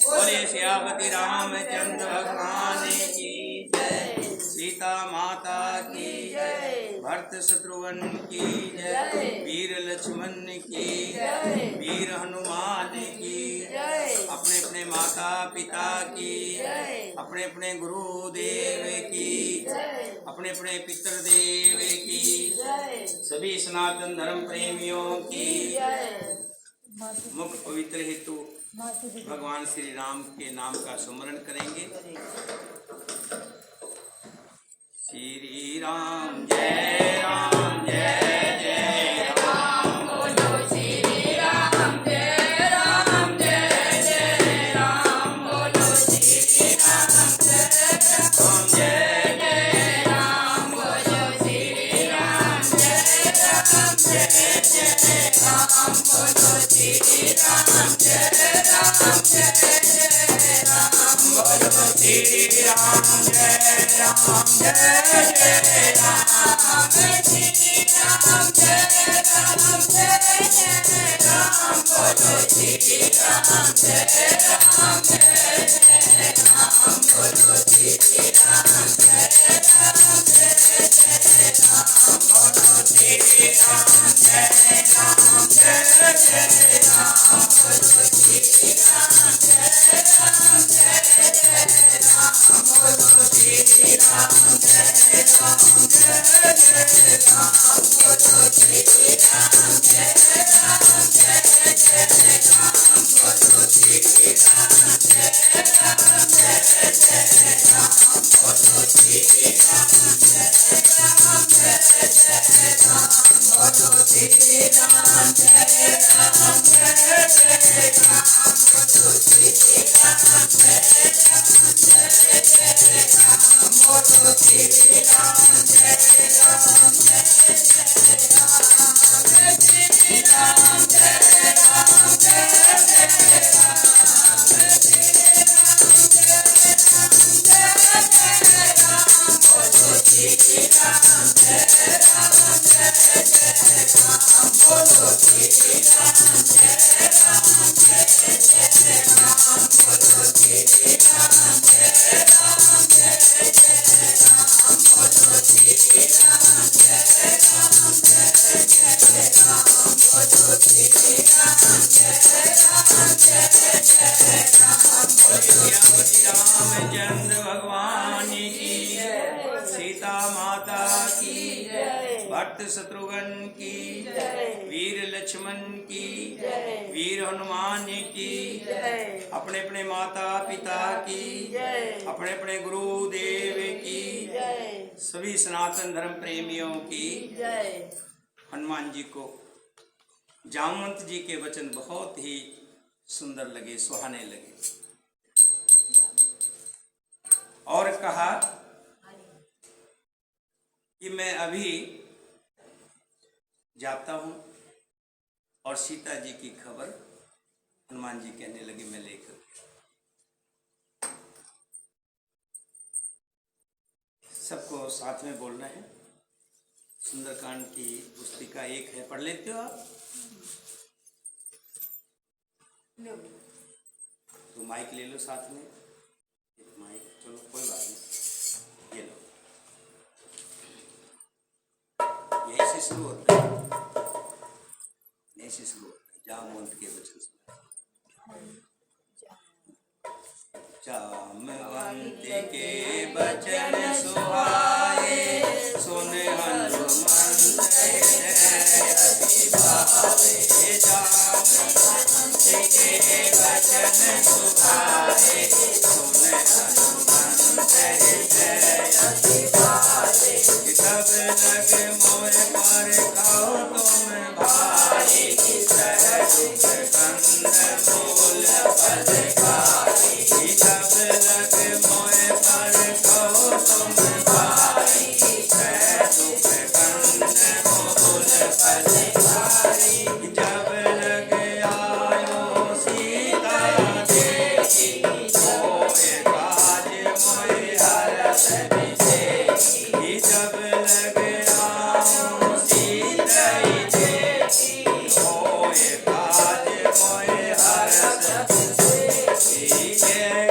बोले श्यामति रामचंद्र भगवान की जय, सीता माता की जय, भरत शत्रुघ्न की जय, वीर लक्ष्मण की जय, वीर हनुमान की जय, अपने अपने माता पिता की जय, अपने अपने गुरुदेव की जय, अपने अपने पितृदेव की जय, सभी सनातन धर्म प्रेमियों की जय। मुख पवित्र हेतु भगवान श्री राम के नाम का सुमरण करेंगे। श्री राम जय राम जय जय राम, बोलो श्री राम जय राम जय जय राम, बोलो श्री राम जय राम जय जय राम, बोलो श्री राम जय राम जय जय राम, बोलो श्री राम जय राम जय जय राम, बोलो श्री राम जय राम जय जय राम, श्री राम जय राम जय जय राम, बोलो श्री राम जय राम जय जय राम, बोलो श्री राम जय राम जय जय राम, बोलो श्री राम जय राम जय जय राम, बोलो श्री राम जय राम जय जय राम, बोलो श्री राम जय राम जय जय राम, बोलो श्री राम जय राम जय जय राम, बोलो श्री राम जय राम जय जय राम, बोलो श्री राम जय राम जय जय राम, बोलो श्री राम जय राम जय जय राम, बोलो श्री राम जय राम जय जय राम, बोलो श्री राम जय राम जय जय राम, श्री राम जय राम जय जय राम, श्री राम जय राम जय जय राम, बोलो श्री राम जय राम जय जय राम, बोलो श्री राम जय राम जय जय राम, बोलो श्री राम जय राम जय जय राम, बोलो श्री राम जय राम जय जय राम, बोलो श्री राम जय राम जय जय राम, बोलो श्री रामचंद्र भगवान की जय, सीता माता की जय, भरत शत्रुघ्न की जय, वीर लक्ष्मण की जय, वीर हनुमान की जय, अपने अपने माता पिता की जय, अपने अपने गुरुदेव की जय, सभी सनातन धर्म प्रेमियों की जय। हनुमान जी को जामवंत जी के वचन बहुत ही सुंदर लगे, सुहाने लगे और कहा कि मैं अभी जाता हूं और सीता जी की खबर हनुमान जी कहने लगे मैं लेकर। सबको साथ में बोलना है। सुंदरकांड की पुस्तिका एक है, पढ़ लेते हो आप? तो माइक ले लो साथ में, एक माइक, चलो कोई बात नहीं, ये लो। यही से शुरू होता है, यही से शुरू होता है। जामवंत के वचन से, जामवंत के वचन सुहाए, सुन हनुमंत हृदय अति भावे। जामवंत के वचन सुहाए, सुन हनुमंत हृदय अति भावे। तब लग मोर पर कहो तुम भाई, सहज कंद मूल पद खाई। तब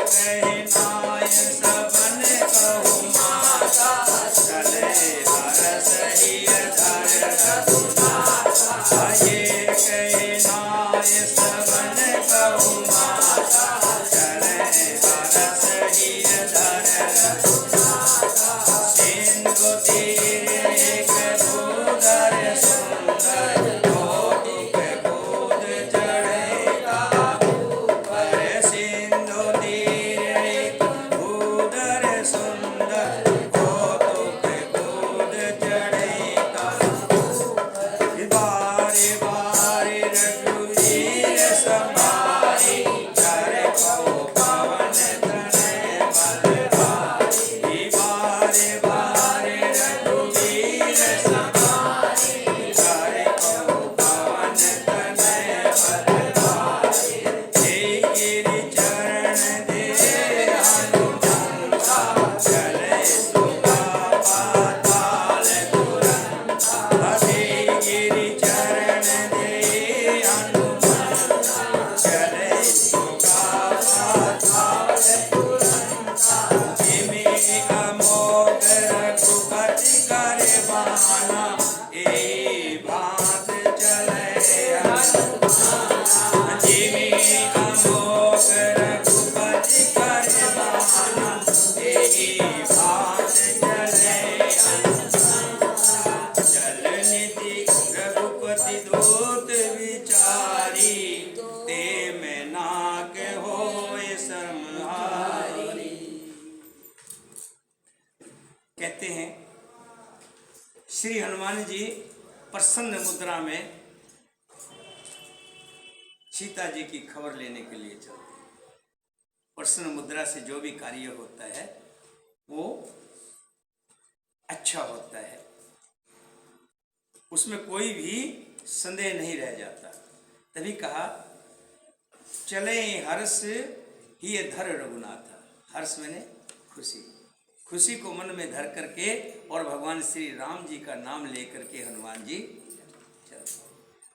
कहे नाय सबन कहु माता, चले हरस हिय धर रघुनाथा। ये कहे नाय सबन कहु माता, चले हरस हिय धर रघुनाथा। सिंधु तीर एक भूधर सुंदर, कौतुक बोध चढ़े काबू पर। सिंधु तीर एक भूधर सुंदर, कौतुक बोध चढ़े काबू पर। बारे बारे रघुवीर संभारी, कर कहो पवन तनय बलहारी। बारे बारे रघुवीर संभारी, कर कहो पवन तनय बलहारी। हे गिरि चरण दे हनुमंता, चले सुगा पाताल तुरंता। हे गिरि चरण दे हनुमंता, चले सुगा पाताल तुरंता। जिमि अमोघ रघुपति कर बाना, ए भांत चले हनुमान। जिमि अमोघ रघुपति कर बाना, ए भांत चले हनुमान। जल निधि रघुपति दूत विचारी, ते में नाग होए समहारी। कहते हैं श्री हनुमान जी प्रसन्न मुद्रा में सीता जी की खबर लेने के लिए चलते हैं। प्रसन्न मुद्रा से जो भी कार्य होता है वो अच्छा होता है, उसमें कोई भी संदेह नहीं रह जाता। तभी कहा चले हर्ष ही धर रघुनाथ। हर्ष मैंने खुशी, खुशी को मन में धर करके और भगवान श्री राम जी का नाम लेकर के हनुमान जी चले।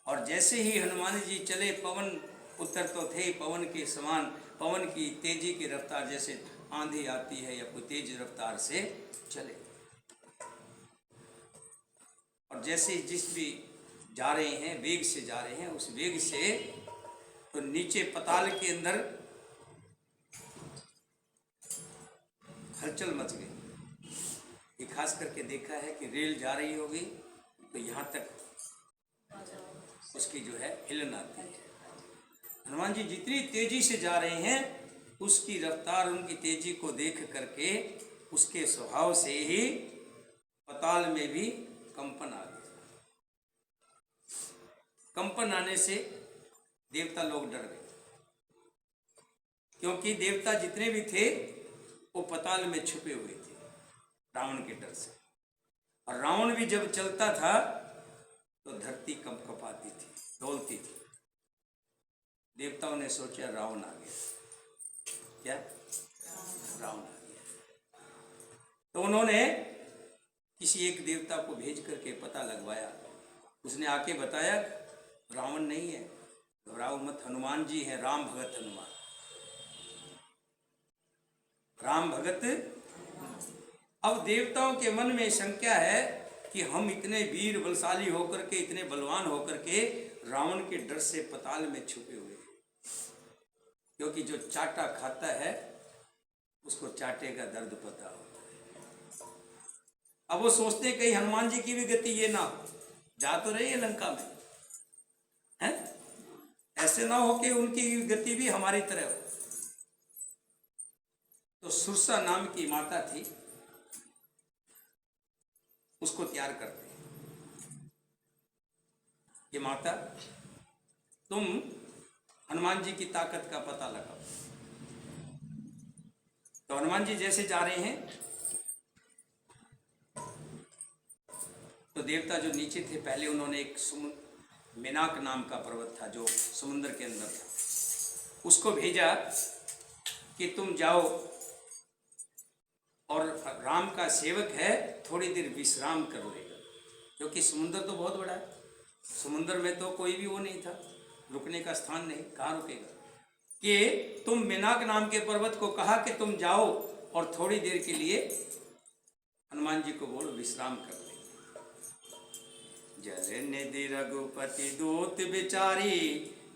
और जैसे ही हनुमान जी चले, पवन पुत्र तो थे पवन के समान, पवन की तेजी की रफ्तार जैसे आंधी आती है या कोई तेज रफ्तार से चले। और जैसे जिस भी जा रहे हैं, वेग से जा रहे हैं, उस वेग से तो नीचे पताल के अंदर हलचल मच गई। ये खास करके देखा है कि रेल जा रही होगी तो यहाँ तक उसकी जो है हिलन आती है। हनुमान जी जितनी तेजी से जा रहे हैं, उसकी रफ्तार, उनकी तेजी को देख करके उसके स्वभाव से ही पताल में भी कंपन आ गया। कंपन आने से देवता लोग डर गए, क्योंकि देवता जितने भी थे वो पताल में छुपे हुए थे रावण के डर से। और रावण भी जब चलता था तो धरती कंपकपाती थी, डोलती थी। देवताओं ने सोचा रावण आ गया। क्या? रावण आ गया। तो उन्होंने किसी एक देवता को भेज करके पता लगवाया। उसने आके बताया रावण नहीं है, घबराओ मत, हनुमान जी हैं, राम भगत हनुमान, राम भगत। अब देवताओं के मन में शंका है कि हम इतने वीर बलशाली होकर के, इतने बलवान होकर के रावण के डर से पताल में छुपे हुए हैं, क्योंकि जो चाटा खाता है उसको चाटे का दर्द पता होता है। अब वो सोचते कहीं हनुमान जी की भी गति ये ना हो, जा तो रही है लंका में, हैं? ऐसे ना हो कि उनकी गति भी हमारी तरह हो। तो सुरसा नाम की माता थी, उसको तैयार करते हैं। ये माता, तुम हनुमान जी की ताकत का पता लगाओ। तो हनुमान जी जैसे जा रहे हैं तो देवता जो नीचे थे, पहले उन्होंने एक मेनाक नाम का पर्वत था जो समुद्र के अंदर था, उसको भेजा कि तुम जाओ और राम का सेवक है, थोड़ी देर विश्राम कर लेगा, क्योंकि समुद्र तो बहुत बड़ा है। समुद्र में तो कोई भी वो नहीं था, रुकने का स्थान नहीं, कहाँ रुकेगा। कि तुम मेनाक नाम के पर्वत को कहा कि तुम जाओ और थोड़ी देर के लिए हनुमान जी को बोलो विश्राम कर ले। जल निधि रघुपति दूत विचारी,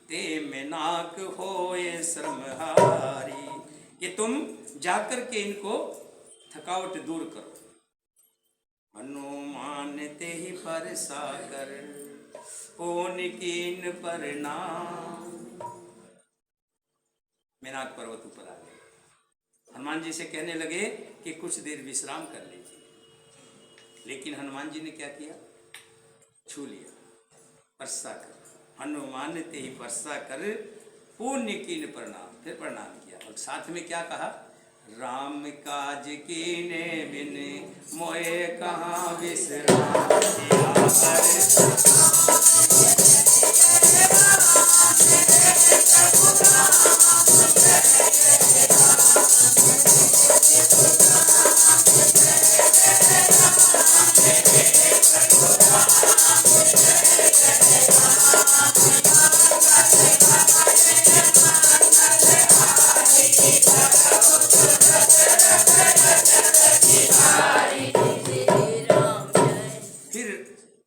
ते मेनाक होए श्रमहारी। कि तुम जाकर के इनको थकावट दूर करो। हनुमान ते ही परसा कर, पुन कीन प्रणाम। मेनाक पर्वत ऊपर आ गए। हनुमान जी से कहने लगे कि कुछ देर विश्राम कर लीजिए। लेकिन हनुमान जी ने क्या किया? छू लिया। परसा कर, हनुमान ते ही परसा कर, पुण्य कीन प्रणाम। फिर प्रणाम किया और साथ में क्या कहा? राम काज कीने बिन मोए कहाँ विश्राम।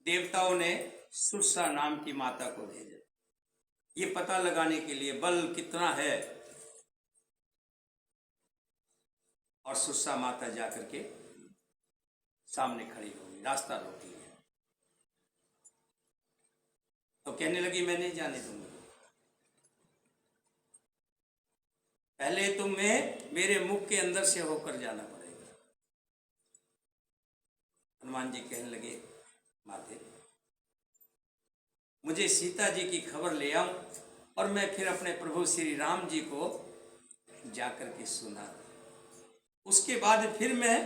देवताओं ने सुरसा नाम की माता को भेजा, ये पता लगाने के लिए बल कितना है। और सुरसा माता जाकर के सामने खड़ी हो गई, रास्ता रोकी है। तो कहने लगी मैं नहीं जाने दूंगी, पहले तुम्हें मेरे मुख के अंदर से होकर जाना पड़ेगा। हनुमान जी कहने लगे माते, मुझे सीता जी की खबर ले आऊं और मैं फिर अपने प्रभु श्री राम जी को जाकर के सुना, उसके बाद फिर मैं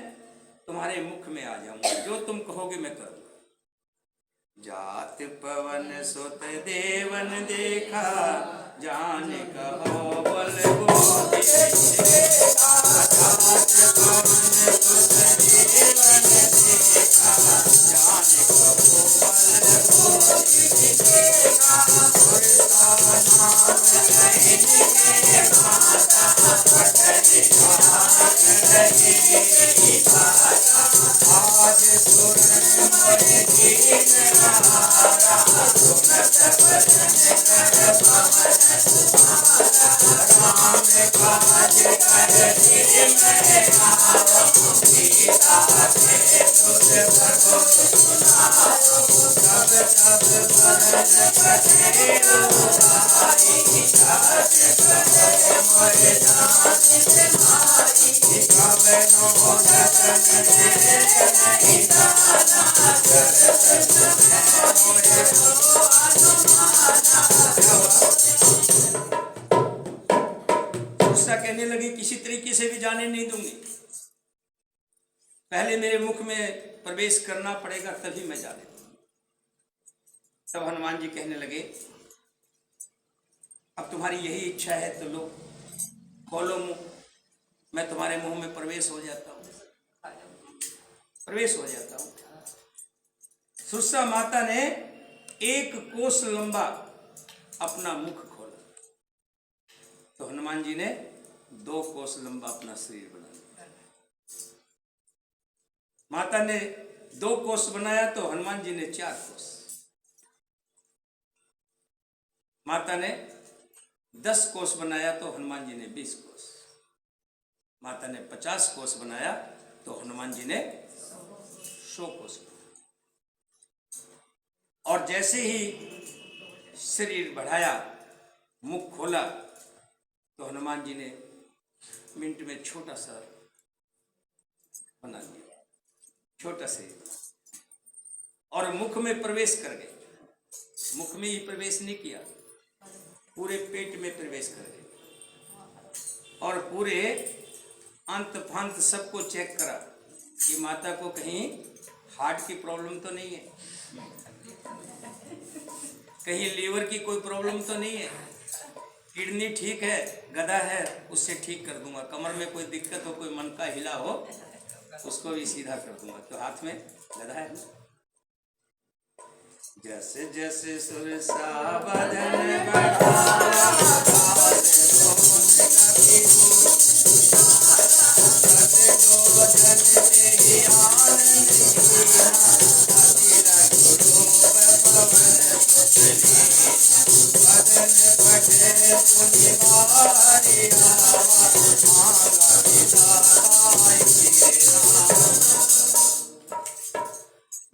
तुम्हारे मुख में आ जाऊंगा, जो तुम कहोगे मैं करूंगा। जात पवन सुत देवन देखा, जान कहो बल गोदी देखा। जात पवन सुत देवन देखा, जान कहो बल गोदी देखा। सुरता नाम इनके माता, पटने हाथ रही भाषा। आज सुरन मोहि दीन हारा, सुनत भजन कर पवन कुमारा। राम काज कर दिल में आओ, सीता के सुत प्रभु सुनाओ। सब सब बरन बसे भाई, काज करे मोरे जान माई। कवनो रतन दे नहीं दाना, करत समय मोरे को अनुमाना। गुस्सा कहने लगी किसी तरीके से भी जाने नहीं दूंगी, पहले मेरे मुख में प्रवेश करना पड़ेगा तभी मैं जाने दूंगी। तब हनुमान जी कहने लगे अब तुम्हारी यही इच्छा है तो लो, खोलो मुंह, मैं तुम्हारे मुंह में प्रवेश हो जाता हूँ, प्रवेश हो जाता हूँ। सुरसा माता ने 1 कोस लंबा अपना मुख खोला, तो हनुमान जी ने 2 कोस लंबा अपना शरीर बना लिया। माता ने 2 कोस बनाया तो हनुमान जी ने 4 कोस। माता ने 10 कोस बनाया तो हनुमान जी ने 20 कोस। माता ने 50 कोस बनाया तो हनुमान जी ने 100 कोस बनाया। और जैसे ही शरीर बढ़ाया, मुख खोला, तो हनुमान जी ने मिनट में छोटा सा बना लिया, छोटा से, और मुख में प्रवेश कर गए। मुख में ही प्रवेश नहीं किया, पूरे पेट में प्रवेश कर गए और पूरे अंत फांत सबको चेक करा कि माता को कहीं हार्ट की प्रॉब्लम तो नहीं है, कहीं लीवर की कोई प्रॉब्लम तो नहीं है, किडनी ठीक है, गधा है उससे ठीक कर दूंगा, कमर में कोई दिक्कत हो, कोई मन का हिला हो उसको भी सीधा कर दूंगा, तो हाथ में गधा है। जैसे जैसे सुरसा बदन बढ़ा,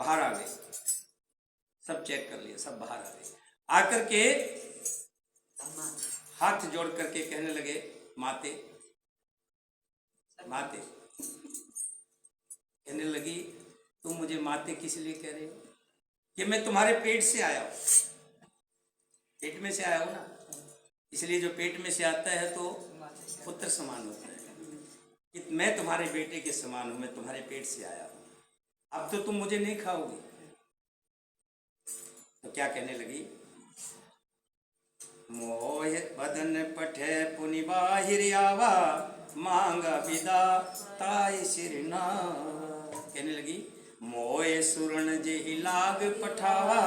बाहर आ गए, सब चेक कर लिया, सब बाहर आ गए। आकर के हाथ जोड़ करके कहने लगे, माते माते। कहने लगी, तुम मुझे माते किस लिए कह रहे हो? कि मैं तुम्हारे पेट से आया हूं, पेट में से आया हूं ना, इसलिए जो पेट में से आता है तो पुत्र समान होता है। कि मैं तुम्हारे बेटे के समान हूं, मैं तुम्हारे पेट से आया हूं, अब तो तुम मुझे नहीं खाओगे। तो क्या कहने लगी, मोह बदन पठे पुनि बाहिर आवा, मांगा विदा ताई सिरना। कहने लगी, मोए सुरण जेहि लाग पठावा,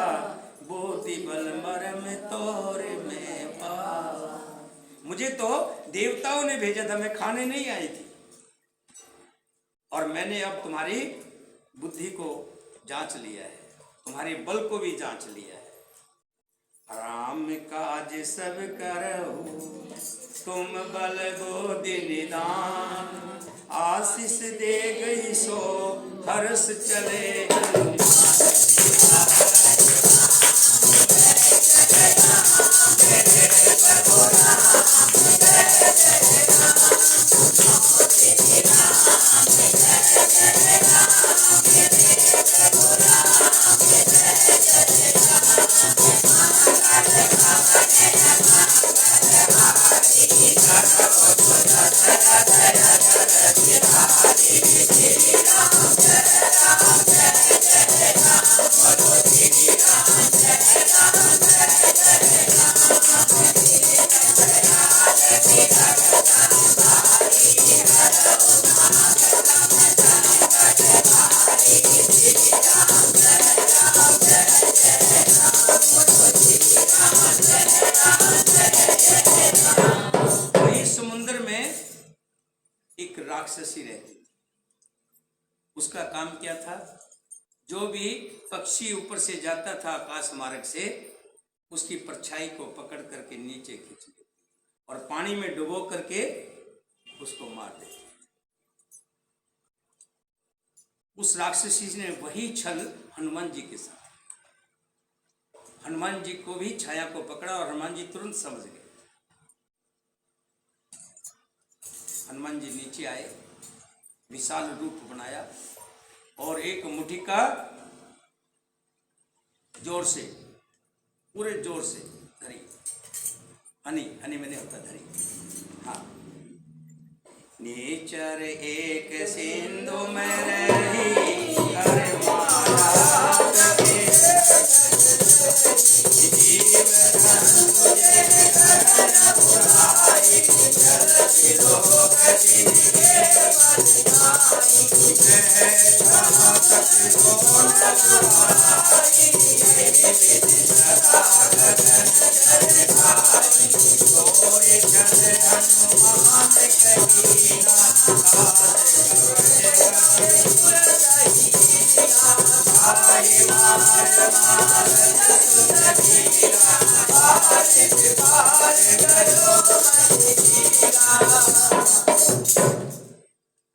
बोति बल मरम तोरे में पावा। मुझे तो देवताओं ने भेजा था, मैं खाने नहीं आई थी, और मैंने अब तुम्हारी बुद्धि को जांच लिया है, तुम्हारे बल को भी जांच लिया है। राम काज सब करहु, तुम बल गोदि निदान, आशीष दे गई सो हर्ष चले राक्षसी रहती थी। उसका काम क्या था, जो भी पक्षी ऊपर से जाता था आकाश मार्ग से, उसकी परछाई को पकड़ करके नीचे खींच लेती और पानी में डुबो करके उसको मार देती। उस राक्षसी ने वही छल हनुमान जी के साथ, हनुमान जी को भी छाया को पकड़ा और हनुमान जी तुरंत समझ गए। हनुमान जी नीचे आए, विशाल रूप बनाया और एक मुट्ठी का जोर से, पूरे जोर से धरी। हनी हनी मैंने होता धरी, हाँ। नीचर एक सिंधु में रही, हर माला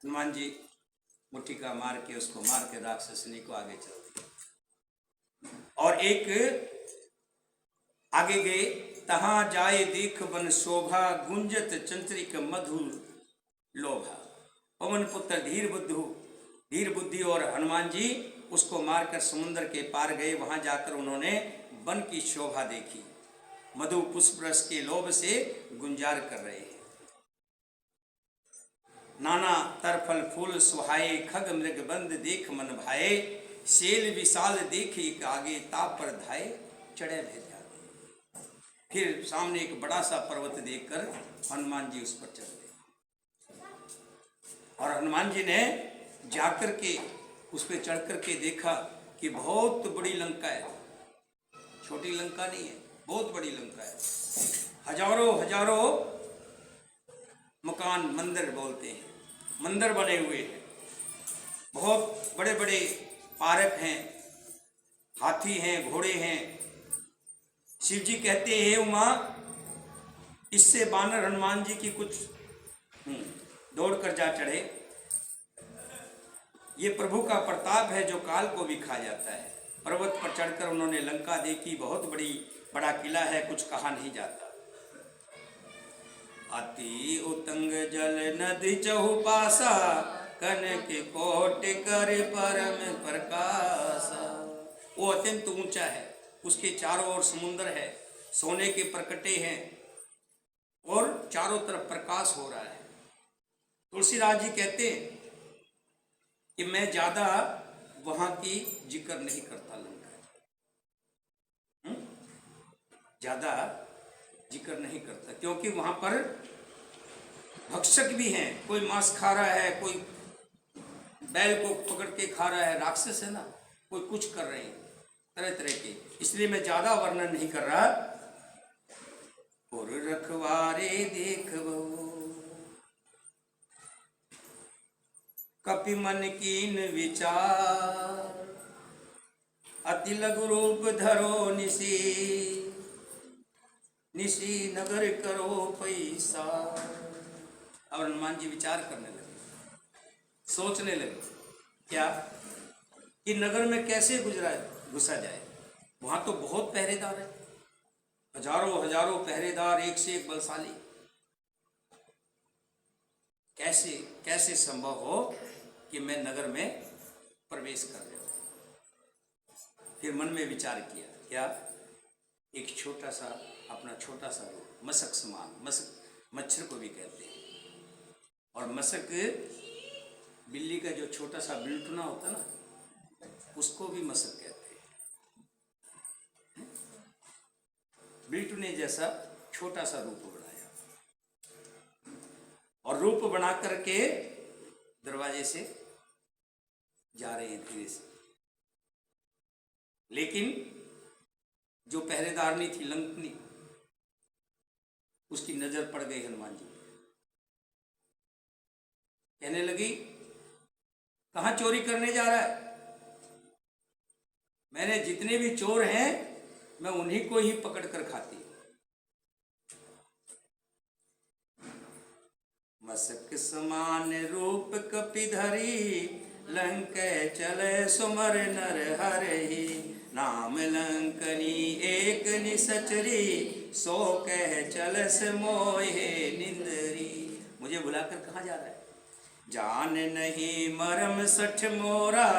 हनुमान जी मुट्ठी का मार के उसको मार के राक्षसनी को आगे चलते और एक आगे गए। तहां जाए देख बन शोभा, गुंजत चंद्रिक मधु लोभा। पवन पुत्र धीर बुद्धि और हनुमान जी उसको मारकर समुद्र के पार गए। वहां जाकर उन्होंने वन की शोभा देखी, मधु पुष्प रस के लोभ से गुंजार कर रहे हैं। नाना तरफल फूल सुहाए, खग मृग बंद देख मन भाए। शेल विशाल देख एक आगे, ताप पर धाए चढ़े भेद जाते। फिर सामने एक बड़ा सा पर्वत देखकर हनुमान जी उस पर चढ़ गए और हनुमान जी ने जाकर के उस पर चढ़ करके देखा कि बहुत बड़ी लंका है, छोटी लंका नहीं है, बहुत बड़ी लंका है। हजारों मकान, मंदिर बोलते हैं, मंदिर बने हुए हैं, बहुत बड़े बड़े पार्क हैं, हाथी हैं, घोड़े हैं। शिव जी कहते हैं उमा, इससे बानर हनुमान जी की कुछ दौड़ कर जा चढ़े। ये प्रभु का प्रताप है जो काल को भी खा जाता है। पर्वत पर चढ़कर उन्होंने लंका देखी, बहुत बड़ा किला है, कुछ कहा नहीं जाता। अति उतंग जल नदी चहुपासा, कनक कोट कर परम प्रकाश। वो अत्यंत ऊंचा है, उसके चारों ओर समुद्र है, सोने के प्रकटे हैं और चारों तरफ प्रकाश हो रहा है। तुलसीदास जी कहते हैं कि मैं ज्यादा वहां की जिक्र नहीं करता, लंका ज्यादा जिक्र नहीं करता, क्योंकि वहां पर भक्षक भी हैं। कोई मांस खा रहा है, कोई बैल को पकड़ के खा रहा है, राक्षस है ना, कोई कुछ कर रहे हैं तरह तरह के, इसलिए मैं ज्यादा वर्णन नहीं कर रहा। और रखवारे देख कपि मन कीन विचार, अति लघु रूप धरो निसी, निसी नगर करो पैसा। अब हनुमान जी विचार करने लगे, सोचने लगे क्या कि नगर में कैसे घुसा जाए। वहां तो बहुत पहरेदार है, हजारों हजारों पहरेदार, एक से एक बलशाली। कैसे कैसे संभव हो कि मैं नगर में प्रवेश कर रहा हूं। फिर मन में विचार किया क्या, एक छोटा सा अपना छोटा सा रूप, मशक समान, मशक मच्छर को भी कहते हैं, और मशक बिल्ली का जो छोटा सा बिल्टुना होता ना, उसको भी मशक कहते हैं। बिल्टुने जैसा छोटा सा रूप बनाया, और रूप बना करके दरवाजे से जा रहे हैं धीरे से। लेकिन जो पहरेदारनी थी लंकनी, उसकी नजर पड़ गई हनुमान जी पे। कहने लगी, कहां चोरी करने जा रहा है? मैंने जितने भी चोर हैं मैं उन्हीं को ही पकड़ कर खाती हूं। मशक समान रूप कपिधरी, लंक चले सुमर नर हरहि। नाम लंकनी एक निसचरी, सो कह चलस मोहे निंदरी। मुझे बुलाकर कहाँ जा रहा है? जान नहीं मरम सठ मोरा,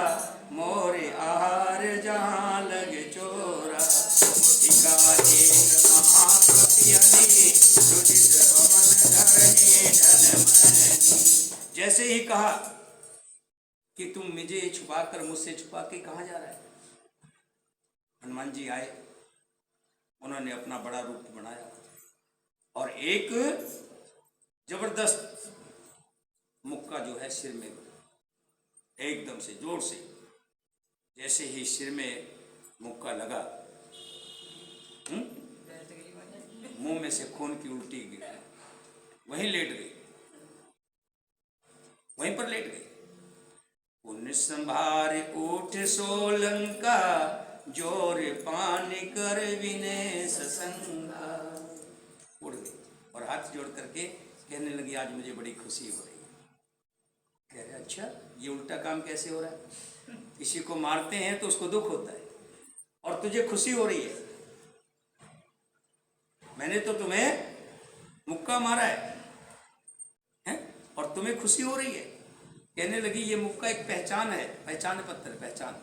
मोरे आहार जहाँ लग चोरा। मुझिका एक महाकपियनि, रुदित भवन धरनी धन मनी। जैसे ही कहा कि तुम मुझे छुपाकर, मुझसे छुपा के कहाँ जा रहा है? हनुमान जी आए, उन्होंने अपना बड़ा रूप बनाया और एक जबरदस्त मुक्का जो है सिर में, एकदम से जोर से, जैसे ही सिर में मुक्का लगा, मुंह में से खून की उल्टी गिर गई, वहीं लेट गई, वहीं पर लेट गई। पुण्य संभार उठ सोलंका, जोर पान कर विनय ससंगा। उड़ गई और हाथ जोड़ करके कहने लगी, आज मुझे बड़ी खुशी हो रही है। कह रहे, अच्छा ये उल्टा काम कैसे हो रहा है? किसी को मारते हैं तो उसको दुख होता है, और तुझे खुशी हो रही है। मैंने तो तुम्हें मुक्का मारा है? और तुम्हें खुशी हो रही है? कहने लगी, ये मुक्का एक पहचान है, पहचान पत्र, पहचान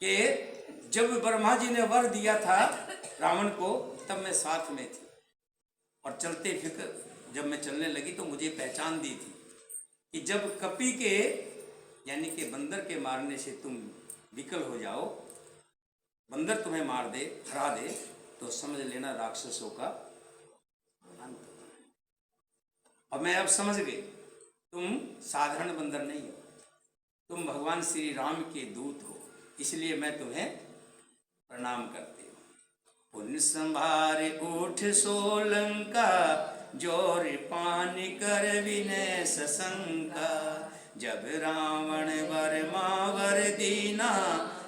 कि जब ब्रह्मा जी ने वर दिया था रावण को, तब मैं साथ में थी, और चलते फिक्र जब मैं चलने लगी तो मुझे पहचान दी थी कि जब कपि के यानी कि बंदर के मारने से तुम विकल हो जाओ, बंदर तुम्हें मार दे, हरा दे, तो समझ लेना राक्षसों का अंत। और मैं अब समझ गई, तुम साधारण बंदर नहीं हो, तुम भगवान श्री राम के दूत हो, इसलिए मैं तुम्हें प्रणाम करती हूँ। पुण्य संभार उठ सोलंका, जोर पान कर विनय ससंका, जब रावण वर मावर दीना,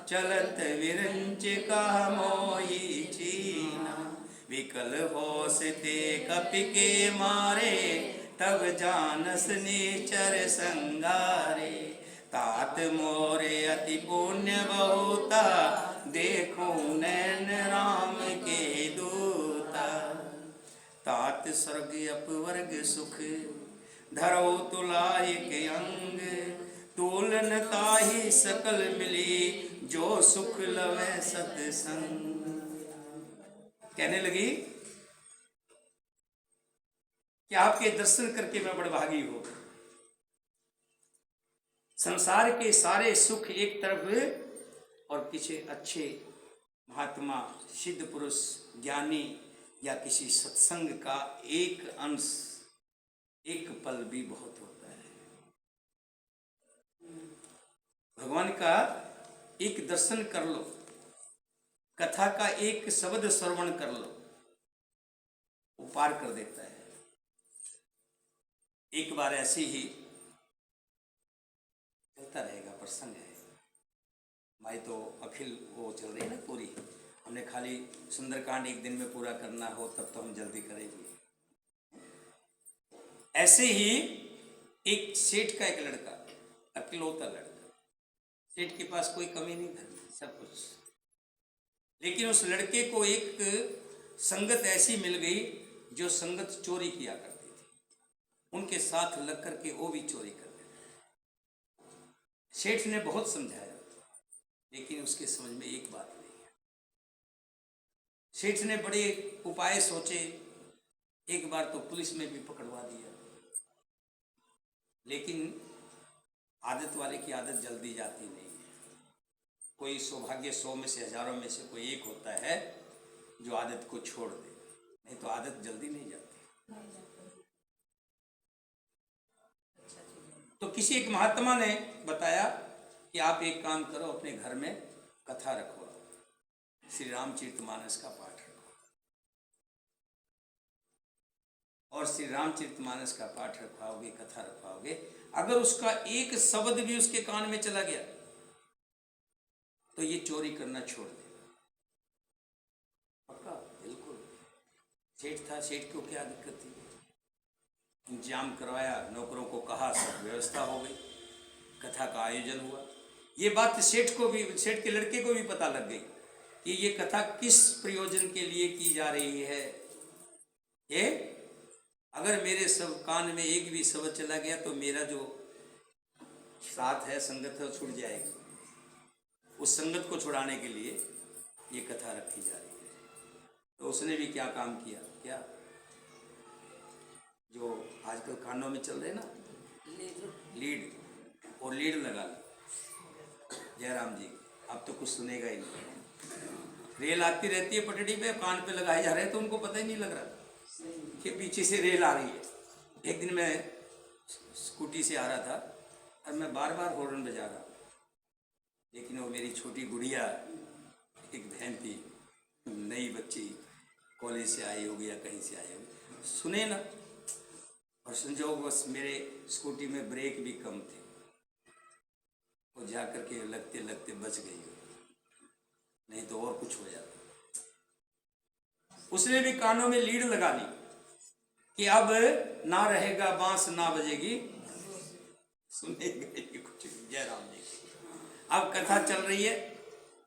चलत विरंच का मोही चीना। विकल होश ते कपि के मारे, तब जानस निचर संगारे। तात मोरे अति पुण्य बहुता, देखो नैन राम के दूता। तात स्वर्ग अपवर्ग सुख, धरो तुलायक अंग। तोलन ताहि सकल मिली, जो सुख लवे सतसंग। कहने लगी कि आपके दर्शन करके मैं बड़भागी हूं। संसार के सारे सुख एक तरफ और किसी अच्छे महात्मा, सिद्ध पुरुष, ज्ञानी या किसी सत्संग का एक अंश, एक पल भी बहुत होता है। भगवान का एक दर्शन कर लो, कथा का एक शब्द श्रवण कर लो, वो पार कर देता है। एक बार ऐसे ही चलता रहेगा, प्रसंग है भाई। तो अखिल वो चल रही है ना पूरी, हमने खाली सुंदरकांड एक दिन में पूरा करना हो तब तो हम जल्दी करेंगे। ऐसे ही एक सेठ का एक लड़का, अकेलौता लड़का, सेठ के पास कोई कमी नहीं थी, सब कुछ। लेकिन उस लड़के को एक संगत ऐसी मिल गई जो संगत चोरी किया करती थी, उनके साथ लग करके वो भी चोरी कर देते। सेठ ने बहुत समझाया, लेकिन उसके समझ में एक बात नहीं है। सेठ ने बड़े उपाय सोचे, एक बार तो पुलिस में भी पकड़वा दिया, लेकिन आदत वाले की आदत जल्दी जाती नहीं है। कोई सौभाग्य 100 में से, हजारों में से कोई एक होता है जो आदत को छोड़ दे, नहीं तो आदत जल्दी नहीं जाती। तो किसी एक महात्मा ने बताया कि आप एक काम करो, अपने घर में कथा रखो, श्री रामचरितमानस का पाठ रखो। और श्री रामचरितमानस का पाठ रखवाओगे, कथा रखवाओगे, अगर उसका एक शब्द भी उसके कान में चला गया तो ये चोरी करना छोड़ देगा। पक्का? बिल्कुल। सेठ था, सेठ को क्या दिक्कत थी, इंतजाम करवाया, नौकरों को कहा, सब व्यवस्था हो गई, कथा का आयोजन हुआ। ये बात सेठ को भी, सेठ के लड़के को भी पता लग गई कि ये कथा किस प्रयोजन के लिए की जा रही है। ये अगर मेरे सब कान में एक भी शब्द चला गया तो मेरा जो साथ है, संगत है, छूट जाएगी। उस संगत को छुड़ाने के लिए ये कथा रखी जा रही है। तो उसने भी क्या काम किया, क्या जो आजकल कानों में चल रहे ना लीड, और लीड लगा ली जयराम जी। अब तो कुछ सुनेगा ही नहीं। रेल आती रहती है पटड़ी पे, कान पे लगाए जा रहे हैं तो उनको पता ही नहीं लग रहा कि पीछे से रेल आ रही है। एक दिन मैं स्कूटी से आ रहा था और मैं बार बार हॉर्न बजा रहा, लेकिन वो मेरी छोटी गुड़िया, एक बहन थी, नई बच्ची, कॉलेज से आई होगी या कहीं से आई होगी, सुने ना, और संजोग बस मेरे स्कूटी में ब्रेक भी कम थे, वो जा करके लगते लगते बच गई, नहीं तो और कुछ हो जाता। उसने भी कानों में लीड लगा ली कि अब ना रहेगा बांस ना बजेगी, सुनेगा ही कुछ। जयराम जी, अब कथा चल रही है,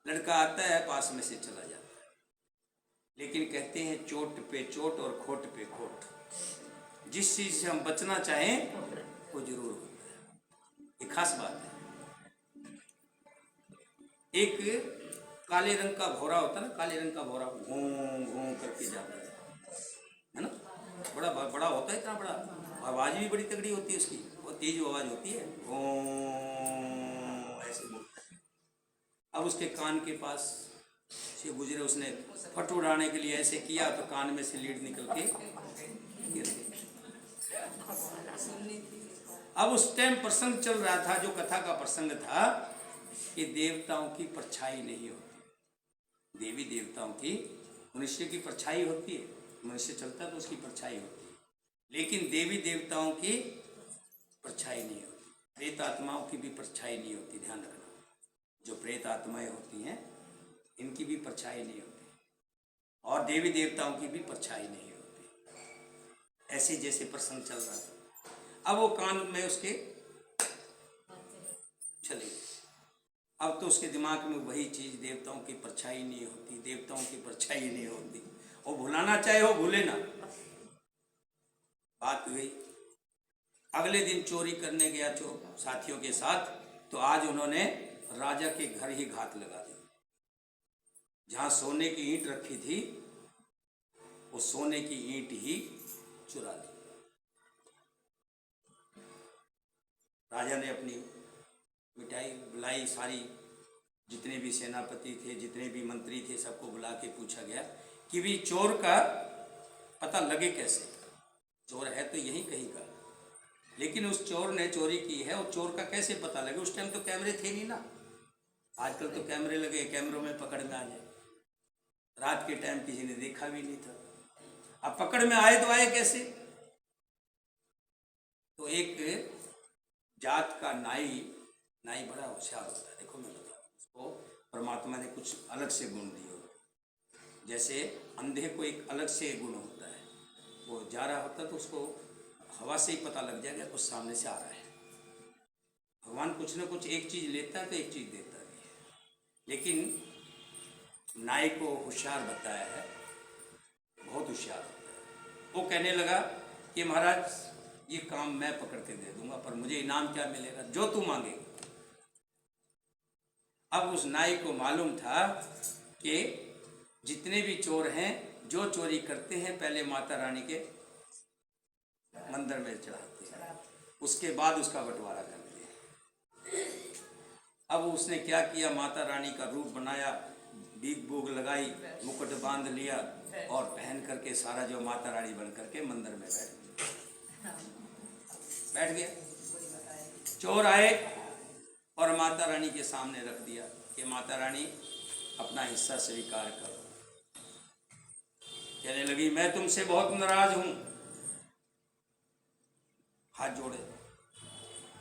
लड़का आता है, पास में से चला जाता है, लेकिन कहते हैं चोट पे चोट और खोट पे खोट। जिस चीज से हम बचना चाहें वो जरूर होता है, ये खास बात है। एक काले रंग का घोड़ा होता है ना, काले रंग का घोड़ा घूं घूं करके जाता है ना, बड़ा बड़ा होता है, इतना बड़ा, आवाज भी बड़ी तगड़ी होती है उसकी, वो तेज आवाज होती है, ऐसे बोलता है। अब उसके कान के पास से गुजरे, उसने फट उड़ाने के लिए ऐसे किया तो कान में से लीड निकल के गिर गई। अब उस टाइम प्रसंग चल रहा था, जो कथा का प्रसंग था कि देवताओं की परछाई नहीं होती, देवी देवताओं की, मनुष्य की परछाई होती है। मनुष्य चलता है तो उसकी परछाई होती है, लेकिन देवी देवताओं की परछाई नहीं होती, प्रेत आत्माओं की भी परछाई नहीं होती। ध्यान रखना, जो प्रेत आत्माएं होती हैं इनकी भी परछाई नहीं होती और देवी देवताओं की भी परछाई नहीं होती। ऐसे जैसे प्रसंग चल रहा था, अब वो कान में उसके चले गए। अब तो उसके दिमाग में वही चीज, देवताओं की परछाई नहीं होती, देवताओं की परछाई नहीं होती। वो भुलाना चाहे वो भूले ना। बात गई, अगले दिन चोरी करने गया साथियों के साथ, तो आज उन्होंने राजा के घर ही घात लगा दी। जहां सोने की ईंट रखी थी वो सोने की ईंट ही चुरा ली। राजा ने अपनी मिठाई बुलाई, सारी जितने भी सेनापति थे, जितने भी मंत्री थे, सबको बुला के पूछा गया कि भी चोर का पता लगे कैसे। चोर है तो यही कहीं का, लेकिन उस चोर ने चोरी की है और चोर का कैसे पता लगे। उस टाइम तो कैमरे थे नहीं ना, आजकल तो कैमरे लगे, कैमरों में पकड़ में आ जाए। रात के टाइम किसी ने देखा भी नहीं था, अब पकड़ में आए तो आए कैसे। तो एक जात का नाई बड़ा होशियार होता है। देखो मैं बताऊँ, उसको परमात्मा ने कुछ अलग से गुण दिए होते। जैसे अंधे को एक अलग से गुण होता है, वो जा रहा होता है तो उसको हवा से ही पता लग जाएगा कुछ सामने से आ रहा है। भगवान कुछ ना कुछ एक चीज लेता है तो एक चीज देता भी है। लेकिन नाई को होशियार बताया है, बहुत होशियार होता है। वो कहने लगा कि महाराज ये काम मैं पकड़ के दे दूंगा, पर मुझे इनाम क्या मिलेगा, जो तू मांगेगा। अब उस नाई को मालूम था कि जितने भी चोर हैं, जो चोरी करते हैं पहले माता रानी के मंदिर में चढ़ाते हैं, उसके बाद उसका बंटवारा करते हैं। अब उसने क्या किया, माता रानी का रूप बनाया, बीग बूग लगाई, मुकुट बांध लिया और पहन करके सारा जो माता रानी बन करके मंदिर में बैठ गया। चोर आए और माता रानी के सामने रख दिया कि माता रानी अपना हिस्सा स्वीकार करो। कहने लगी मैं तुमसे बहुत नाराज हूं। हाथ जोड़े,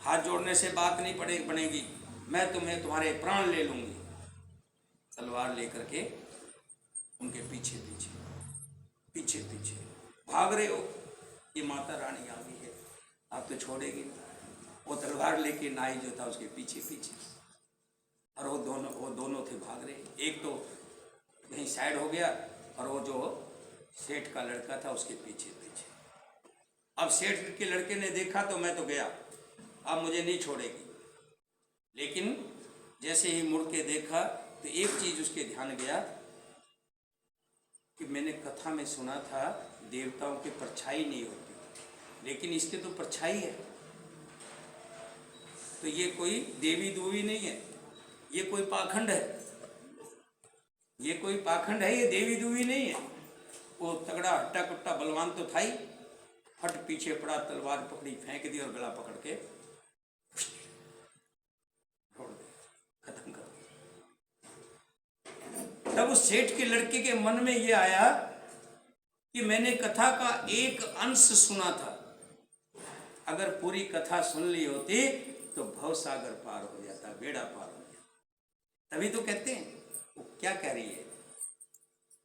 हाथ जोड़ने से बात नहीं बनेगी, मैं तुम्हें तुम्हारे प्राण ले लूंगी। तलवार लेकर के उनके पीछे पीछे पीछे पीछे भाग रहे हो, ये माता रानी आ गई है, आप तो छोड़ेगी ना। वो तलवार लेके नाई जो था उसके पीछे पीछे, और वो दोनों थे भाग रहे। एक तो कहीं साइड हो गया और वो जो सेठ का लड़का था उसके पीछे पीछे। अब सेठ के लड़के ने देखा तो मैं तो गया, अब मुझे नहीं छोड़ेगी। लेकिन जैसे ही मुड़ के देखा तो एक चीज उसके ध्यान गया कि मैंने कथा में सुना था देवताओं की परछाई नहीं होती, लेकिन इसके तो परछाई है। तो ये कोई देवी दूवी नहीं है, ये कोई पाखंड है, ये कोई पाखंड है, ये देवी दूवी नहीं है। वो तगड़ा हट्टा कट्टा बलवान तो था ही, फट पीछे पड़ा, तलवार पकड़ी, फेंक दी और गला पकड़ के खत्म कर दिया। तब उस सेठ के लड़के के मन में ये आया कि मैंने कथा का एक अंश सुना था, अगर पूरी कथा सुन ली होती तो भव सागर पार हो जाता, बेड़ा पार हो जाता। तभी तो कहते हैं, वो क्या कह रही है,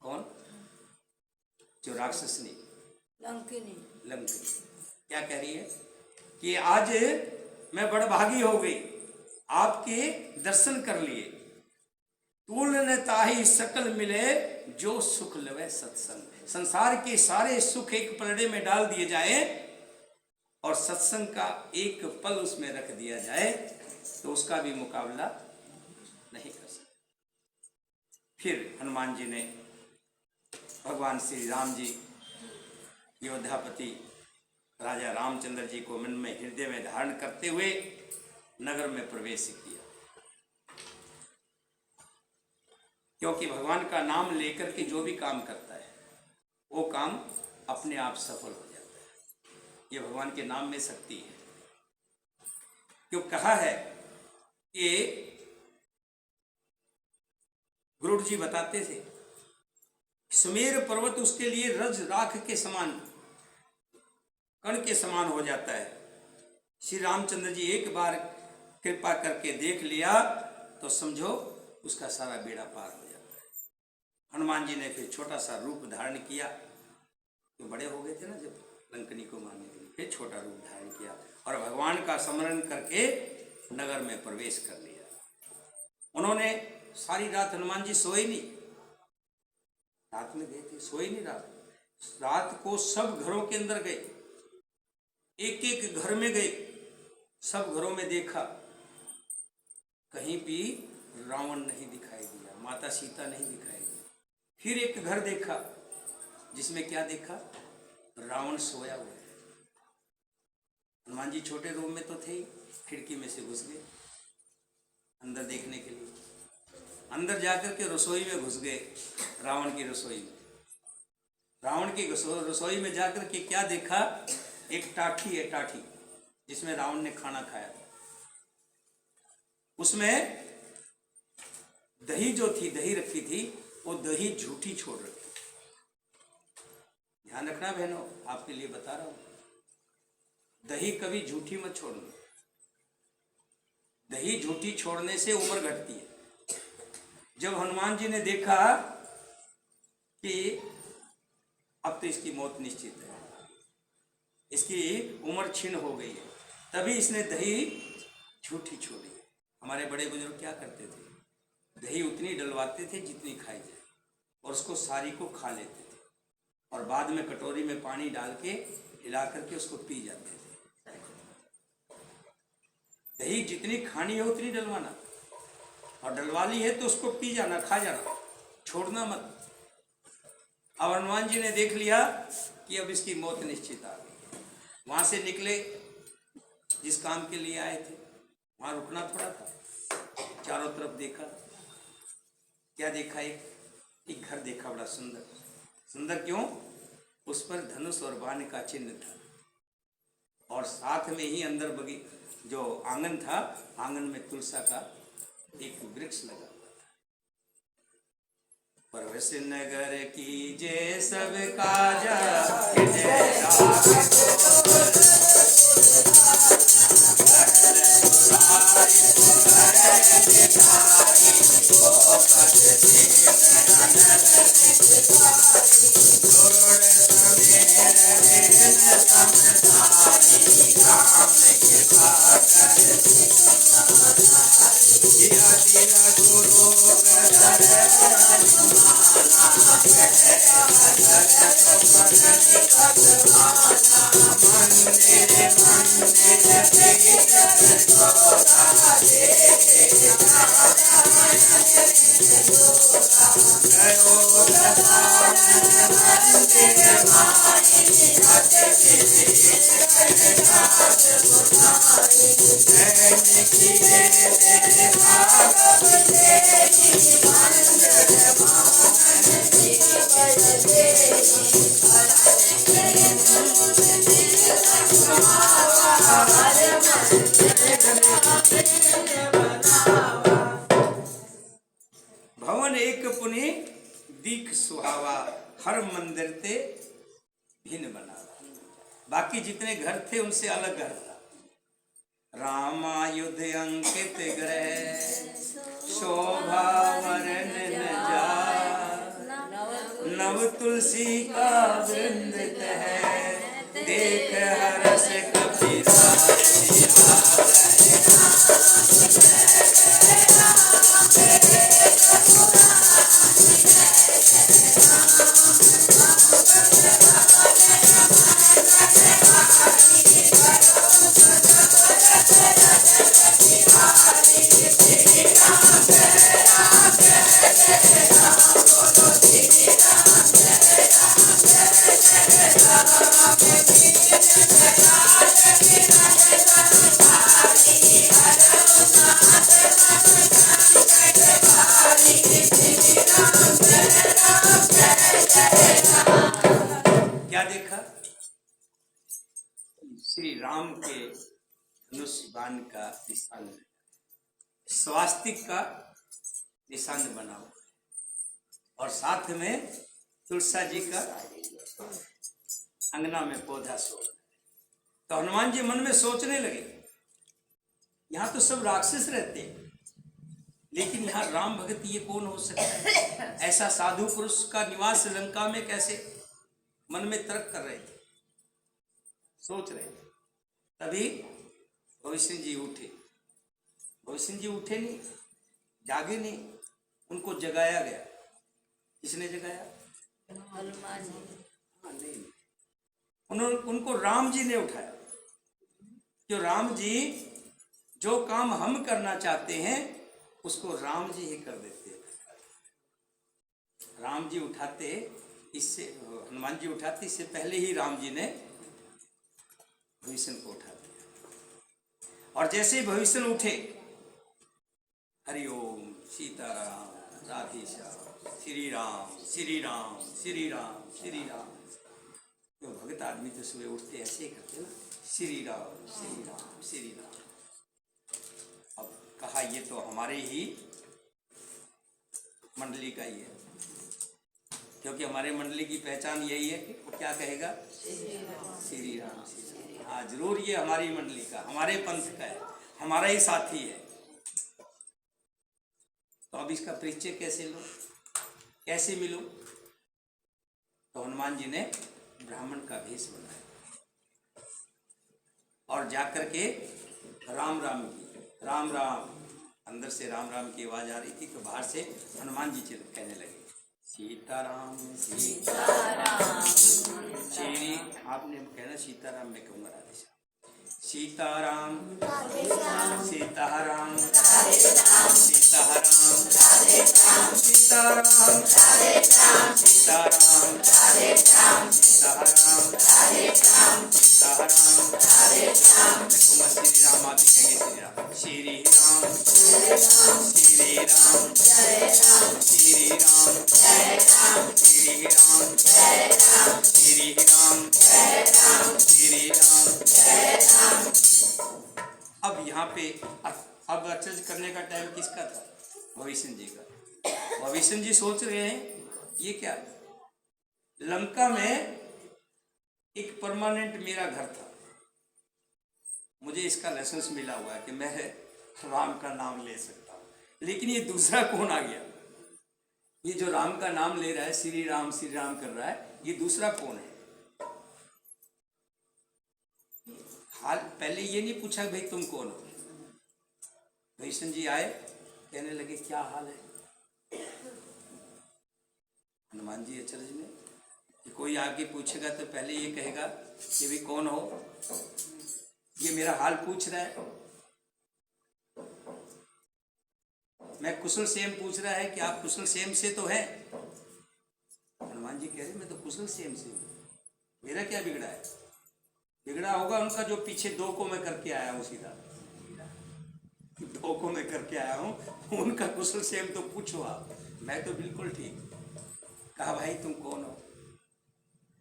कौन, जो राक्षसनी लंकिनी क्या कह रही है कि आज मैं बड़भागी हो गई, आपके दर्शन कर लिए। तूल ने ताही सकल मिले, जो सुख लवे सत्संग। संसार के सारे सुख एक पलड़े में डाल दिए जाए और सत्संग का एक पल उसमें रख दिया जाए तो उसका भी मुकाबला नहीं कर सकता। फिर हनुमान जी ने भगवान श्री राम जी, योद्धापति राजा रामचंद्र जी को मन में हृदय में धारण करते हुए नगर में प्रवेश किया, क्योंकि भगवान का नाम लेकर के जो भी काम करता है वो काम अपने आप सफल हो जाता है। ये भगवान के नाम में शक्ति है। क्यों कहा है कि गुरु जी बताते थे, सुमेर पर्वत उसके लिए रज राख के समान कण के समान हो जाता है। श्री रामचंद्र जी एक बार कृपा करके देख लिया तो समझो उसका सारा बेड़ा पार हो जाता है। हनुमान जी ने फिर छोटा सा रूप धारण किया, तो बड़े हो गए थे ना जब लंकनी को मारने के लिए, फिर छोटा रूप धारण किया और भगवान का स्मरण करके नगर में प्रवेश कर लिया। उन्होंने सारी रात, हनुमान जी सोए नहीं, रात में गए थे, सोए नहीं रात को सब घरों के अंदर गए, एक एक घर में गए, सब घरों में देखा, कहीं भी रावण नहीं दिखाई दिया, माता सीता नहीं दिखाई दी। फिर एक घर देखा जिसमें क्या देखा, रावण सोया हुआ है। हनुमान जी छोटे रूम में तो थे ही, खिड़की में से घुस गए अंदर देखने के लिए। अंदर जाकर के रसोई में घुस गए, रावण की रसोई में। रावण की रसोई में जाकर के क्या देखा, एक टाठी है, टाठी जिसमें रावण ने खाना खाया था। उसमें दही जो थी, दही रखी थी, वो दही झूठी छोड़ रखी। ध्यान रखना बहनों, आपके लिए बता रहा हूं, दही कभी झूठी मत छोड़ना। दही झूठी छोड़ने से उम्र घटती है। जब हनुमान जी ने देखा कि अब तो इसकी मौत निश्चित है, इसकी उम्र छीन हो गई है, तभी इसने दही झूठी छोड़ी। हमारे बड़े बुजुर्ग क्या करते थे, दही उतनी डलवाते थे जितनी खाई जाए, और उसको सारी को खा लेते थे, और बाद में कटोरी में पानी डाल के हिला करके उसको पी जाते थे। दही जितनी खानी है उतनी डलवाना, और डलवा ली है तो उसको पी जाना, खा जाना, छोड़ना मत। अब हनुमान जी ने देख लिया कि अब इसकी मौत निश्चित आ गई। वहां से निकले, जिस काम के लिए आए थे वहां रुकना थोड़ा था। चारों तरफ देखा, क्या देखा, एक घर देखा, बड़ा सुंदर। सुंदर क्यों, उस पर धनुष और बाण का चिन्ह था, और साथ में ही अंदर बगी जो आंगन था, आंगन में तुलसा का एक वृक्ष लगा हुआ था। परवश नगर की जय सब काजा, भवन एक पुनि दीख सुहावा, हर मंदिर ते भिन्न बनावा। बाकी जितने घर थे उनसे अलग घर था। रामायुध अंकित ग्रह, शोभा वर्णन न जाय, नव तुलसी का वृंद है, देख हरस कबीरा। क्या देखा, श्री राम के धनुष बाण का निशान, स्वास्तिक का निशान बना हुआ, और साथ में तुलसा जी का अंगना में पौधा सो। तो हनुमान जी मन में सोचने लगे, यहाँ तो सब राक्षस रहते हैं, लेकिन यहाँ राम भगत ये कौन हो सकता है? ऐसा साधु पुरुष का निवास लंका में कैसे? मन में तर्क कर रहे थे, सोच रहे थे। तभी भविष्य जी उठे। भविष्य जी उठे नहीं, जागे नहीं, उनको जगाया गया। किसने जगाया? हनुमान जी। नहीं, उनको राम जी ने उठाया। जो राम जी जो काम हम करना चाहते हैं उसको राम जी ही कर देते हैं। राम जी उठाते, इससे हनुमान जी उठाते, इससे पहले ही राम जी ने भविष्य को उठा दिया। और जैसे ही भविष्य उठे, हरिओम सीताराम राधे श्याम, श्री राम श्री राम श्री राम श्री राम। तो भगत आदमी तो सुबह उठते ऐसे ही करते ना, श्री राम श्री राम श्री राम। अब कहा ये तो हमारे ही मंडली का ही है, क्योंकि हमारे मंडली की पहचान यही है कि वो क्या कहेगा? श्री राम श्री राम। हाँ जरूर, ये हमारी मंडली का, हमारे पंथ का है, हमारा ही साथी है। तो अब इसका परिचय कैसे लो, कैसे मिलो? तो हनुमान जी ने ब्राह्मण का भेष बनाया और जाकर के राम राम की, राम राम, अंदर से राम राम की आवाज आ रही थी, तो बाहर से हनुमान जी कहने लगे, सीताराम सीताराम। श्री, आपने कहना सीताराम, मैं कहूँगा राधे श्याम। सीताराम सीताराम सीताराम सीताराम सीताराम सीताराम सीताराम सीताराम। श्री राम, आप कहेंगे श्री राम। श्री राम श्री राम श्री राम श्री राम श्री राम श्री राम। अब यहाँ पे अब अचरज करने का टाइम किसका था? भविष्य जी का। भविष्य जी सोच रहे हैं ये क्या, लंका में एक परमानेंट मेरा घर था, मुझे इसका लाइसेंस मिला हुआ है कि मैं राम का नाम ले सकता हूँ, लेकिन ये दूसरा कौन आ गया? ये जो राम का नाम ले रहा है, श्री राम कर रहा है, ये दूसरा कौन है? हाल पहले ये नहीं पूछा भाई तुम कौन हो। भविष्य जी आए, कहने लगे क्या हाल है? हनुमान जी अचरज में कि कोई आगे पूछेगा तो पहले ये कहेगा कि भाई कौन हो, ये मेरा हाल पूछ रहा है। मैं कुशल सेम पूछ रहा है कि आप कुशल सेम से तो हैं। हनुमान जी कह रहे मैं तो कुशल सेम से हूँ, मेरा क्या बिगड़ा है? बिगड़ा होगा उनका जो पीछे 2 को मैं करके आया हूँ, सीधा 2 को मैं करके आया हूँ, उनका कुशल सेम तो पूछो आप, मैं तो बिल्कुल ठीक। कहा भाई तुम कौन हो,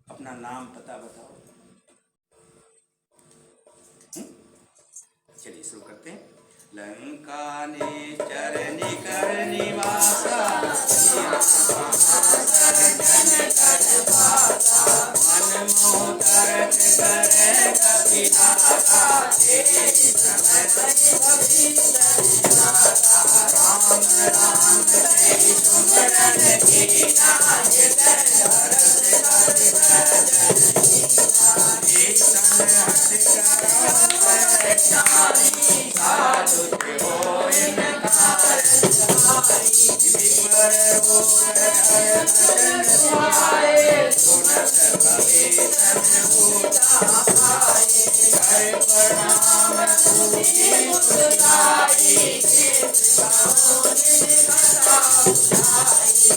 अपना नाम पता बताओ। चलिए शुरू करते हैं। लंका ने चरनी कर निवासा, मन मोह तरक करे कपिलासा, राम राम तेरी सुमरन कीना,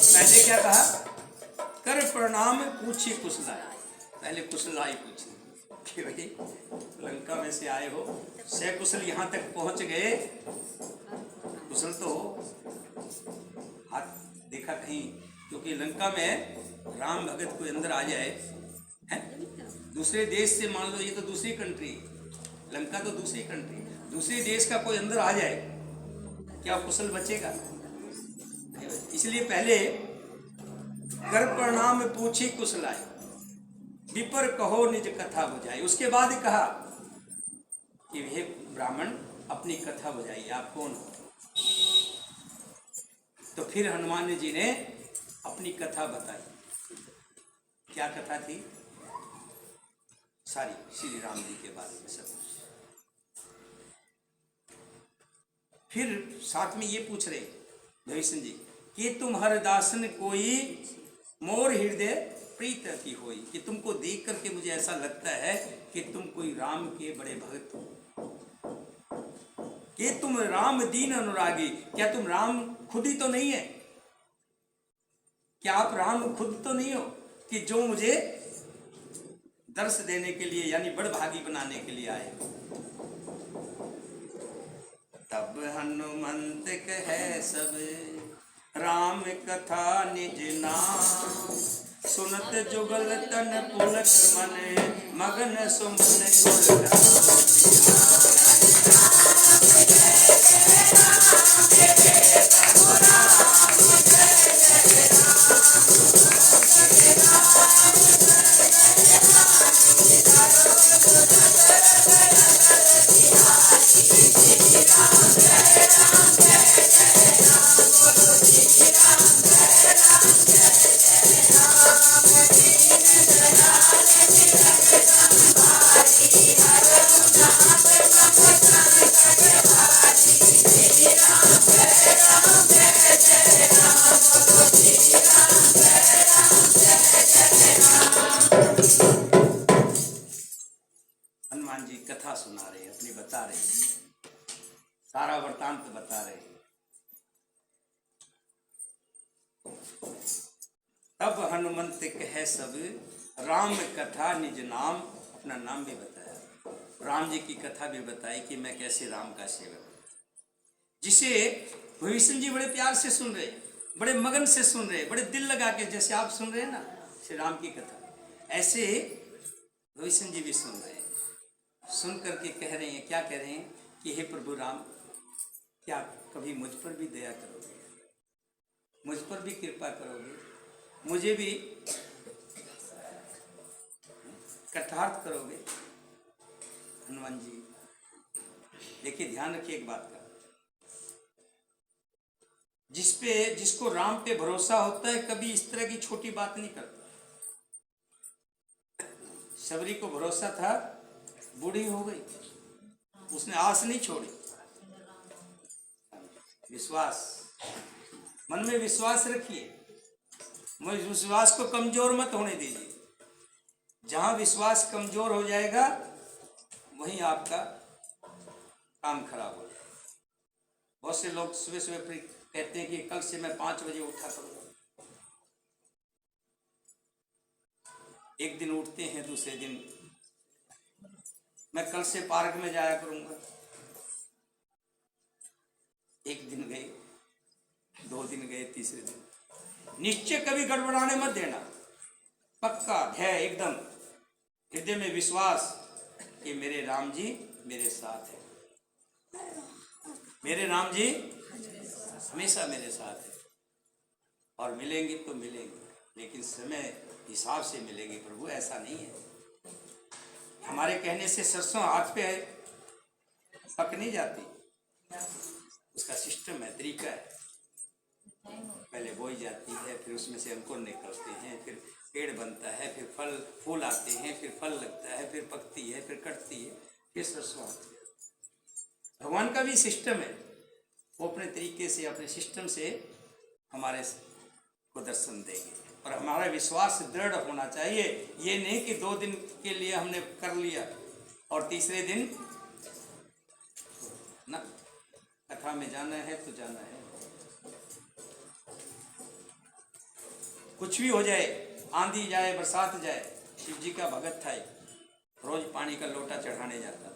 मैंने क्या कहा? कर प्रणाम पूछी कुशलाई। पहले कुशलाई पूछी कि भाई लंका में से आए हो, सकुशल यहाँ तक पहुँच गए, कुशल तो हो। हाथ देखा कहीं, क्योंकि लंका में राम भगत कोई अंदर आ जाए, है दूसरे देश से, मान लो ये तो दूसरी कंट्री, लंका तो दूसरी कंट्री, दूसरे देश का कोई अंदर आ जाए, क्या कुशल बचेगा? इसलिए पहले कर प्रणाम पूछी कुशलाई, विपर कहो निज कथा बुझाई। उसके बाद कहा कि हे ब्राह्मण अपनी कथा बजाइए, आप कौन हो। तो फिर हनुमान जी ने अपनी कथा बताई। क्या कथा थी? सारी श्री राम जी के बारे में सब। फिर साथ में ये पूछ रहे भविष्य जी कि तुम हरदासन कोई मोर हृदय प्रीत की होई, कि तुमको देख करके मुझे ऐसा लगता है कि तुम कोई राम के बड़े भक्त हो, कि तुम राम दीन अनुरागी। क्या तुम राम खुद ही तो नहीं है? क्या आप राम खुद तो नहीं हो कि जो मुझे दर्श देने के लिए यानी बड़भागी बनाने के लिए आए? तब हनुमंत कहे सब राम कथा निज नाम, सुनत जुगल तन पुलक मन, मगन सुमन गुण हनुमान जी कथा सुना रहे, अपनी बता रहे, सारा वृतांत बता रहे। तब हनुमंत कहे सब राम कथा निज नाम, अपना नाम भी बताया, राम जी की कथा भी बताई कि मैं कैसे राम का सेवक हूं, जिसे भविष्य जी बड़े प्यार से सुन रहे, बड़े मगन से सुन रहे, बड़े दिल लगा के, जैसे आप सुन रहे हैं ना श्री राम की कथा, ऐसे भविष्य जी भी सुन रहे हैं। सुन करके कह रहे हैं, क्या कह रहे हैं कि हे प्रभु राम, क्या कभी मुझ पर भी दया करोगे, मुझ पर भी कृपा करोगे, मुझे भी कथार्थ करोगे। हनुमान जी देखिए, ध्यान रखिए एक बात का, जिसको राम पे भरोसा होता है कभी इस तरह की छोटी बात नहीं करता। शबरी को भरोसा था, बूढ़ी हो गई, उसने आस नहीं छोड़ी। विश्वास, मन में विश्वास रखिए, विश्वास को कमजोर मत होने दीजिए। जहां विश्वास कमजोर हो जाएगा वहीं आपका काम खराब हो जाएगा। बहुत से लोग सुबह सुबह कहते हैं कि कल से मैं 5 बजे उठा करूंगा, एक दिन उठते हैं, दूसरे दिन मैं कल से पार्क में जाया करूंगा, एक दिन गए, 2 दिन गए, तीसरे दिन। निश्चय कभी गड़बड़ाने मत देना, पक्का ध्येय, एकदम हृदय में विश्वास कि मेरे राम जी मेरे साथ है, मेरे राम जी हमेशा मेरे साथ है, और मिलेंगे तो मिलेंगे, लेकिन समय हिसाब से मिलेंगे प्रभु, ऐसा नहीं है हमारे कहने से सरसों हाथ पे पक नहीं जाती, उसका सिस्टम है, तरीका है। पहले बोई जाती है, फिर उसमें से अंकुर निकलते हैं, फिर पेड़ बनता है, फिर फल फूल आते हैं, फिर फल लगता है, फिर पकती है, फिर कटती है, फिर सरसों आती है। भगवान का भी सिस्टम है, वो अपने तरीके से, अपने सिस्टम से हमारे को दर्शन देंगे, और हमारा विश्वास दृढ़ होना चाहिए। ये नहीं कि 2 दिन के लिए हमने कर लिया और तीसरे दिन ना, कथा में जाना है तो जाना है, कुछ भी हो जाए, आंधी जाए, बरसात जाए। शिव जी का भगत था, रोज पानी का लोटा चढ़ाने जाता था,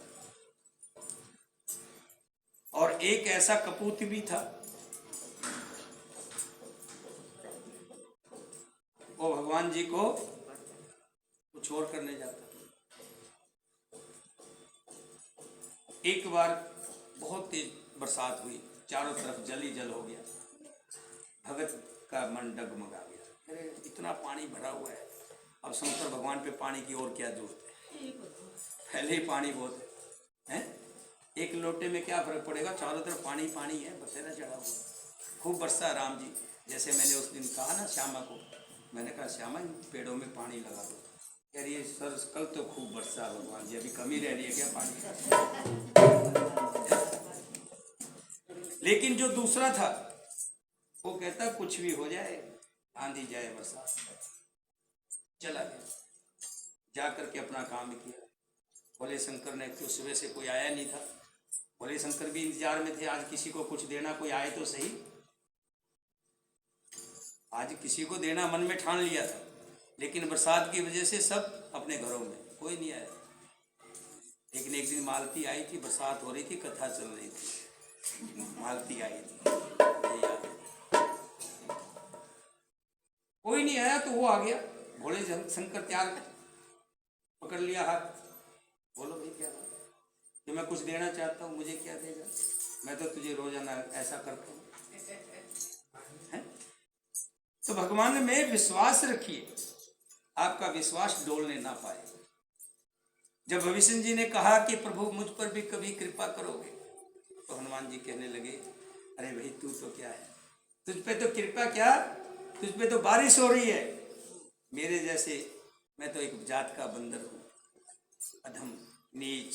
और एक ऐसा कपूत भी था, वो भगवान जी को कुछ और करने जाता था। एक बार बहुत तेज बरसात हुई, चारों तरफ जल ही जल हो गया, भगत का मन डगमगा गया, अरे इतना पानी भरा हुआ है, अब शंकर भगवान पे पानी की और क्या जरूरत है, पहले ही पानी बहुत है, एक लोटे में क्या फर्क पड़ेगा, चारों तरफ पानी पानी है, बसेरा चढ़ा हुआ, खूब बरसा राम जी। जैसे मैंने उस दिन कहा ना श्यामा को, मैंने कहा श्यामा इन पेड़ों में पानी लगा दो, कह रही है सर कल तो खूब बरसा भगवान जी, अभी कमी रह रही है क्या पानी। लेकिन जो दूसरा था वो कहता कुछ भी हो जाए, आंधी जाए बरसात, चला गया, जा करके अपना काम किया। भोले शंकर ने, तो सुबह से कोई आया नहीं था, भोले शंकर भी इंतजार में थे, आज किसी को कुछ देना, कोई आए तो सही, आज किसी को देना मन में ठान लिया था। लेकिन बरसात की वजह से सब अपने घरों में, कोई नहीं आया। लेकिन एक दिन मालती आई थी, बरसात हो रही थी, कथा चल रही थी, मालती आई थी, ये याद है। कोई नहीं आया तो वो आ गया, भोले शंकर त्याग पकड़ लिया हाथ, बोलो भाई क्या बात है, कि मैं कुछ देना चाहता हूँ, मुझे क्या देगा, मैं तो तुझे रोजाना ऐसा करता हूँ। तो भगवान में विश्वास रखिए, आपका विश्वास डोलने ना पाए। जब भविष्य जी ने कहा कि प्रभु मुझ पर भी कभी कृपा करोगे, तो हनुमान जी कहने लगे अरे भाई तू तो क्या है, तुझ पे तो कृपा क्या, तुझ पे तो बारिश हो रही है, मेरे जैसे, मैं तो एक जात का बंदर हूँ, अधम नीच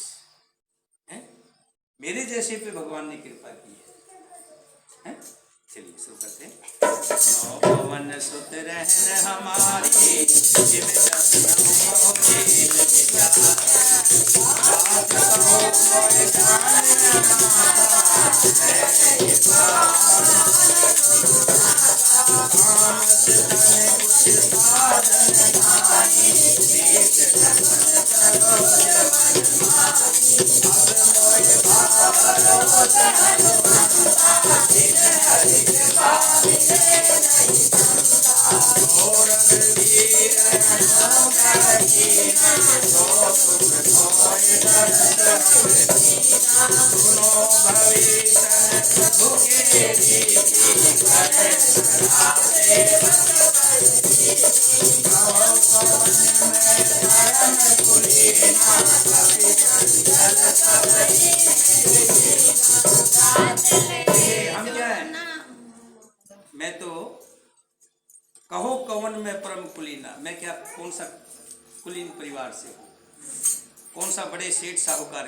है, मेरे जैसे पे भगवान ने कृपा की है। चलिए शुरू करते हैं। पवन सुत रहन हमारी, जिव जस ब्रह्म मोहि विचार, बात कहो कोई जाने हमारा, है ये तामस तन कुछ साधन नाहि, नीच जन्म चलो जमन माहि, अब मोहि भावर होत हनुमंता, जिन हरि कृपा मिले नहीं संता, और रघुवीर अनुग्रह कीना, तो सुख होय दरस हर दीना, सुनो भविष्य प्रभु के रीति, करे सदा सेवक पर प्रीति, कहो पवन में धर्म कुलीना, कपि चंचल सब हम क्या है, मैं तो कहो कवन में परम कुलीना, मैं क्या कौन सा कुलीन परिवार से हूँ, कौन सा बड़े सेठ साहूकार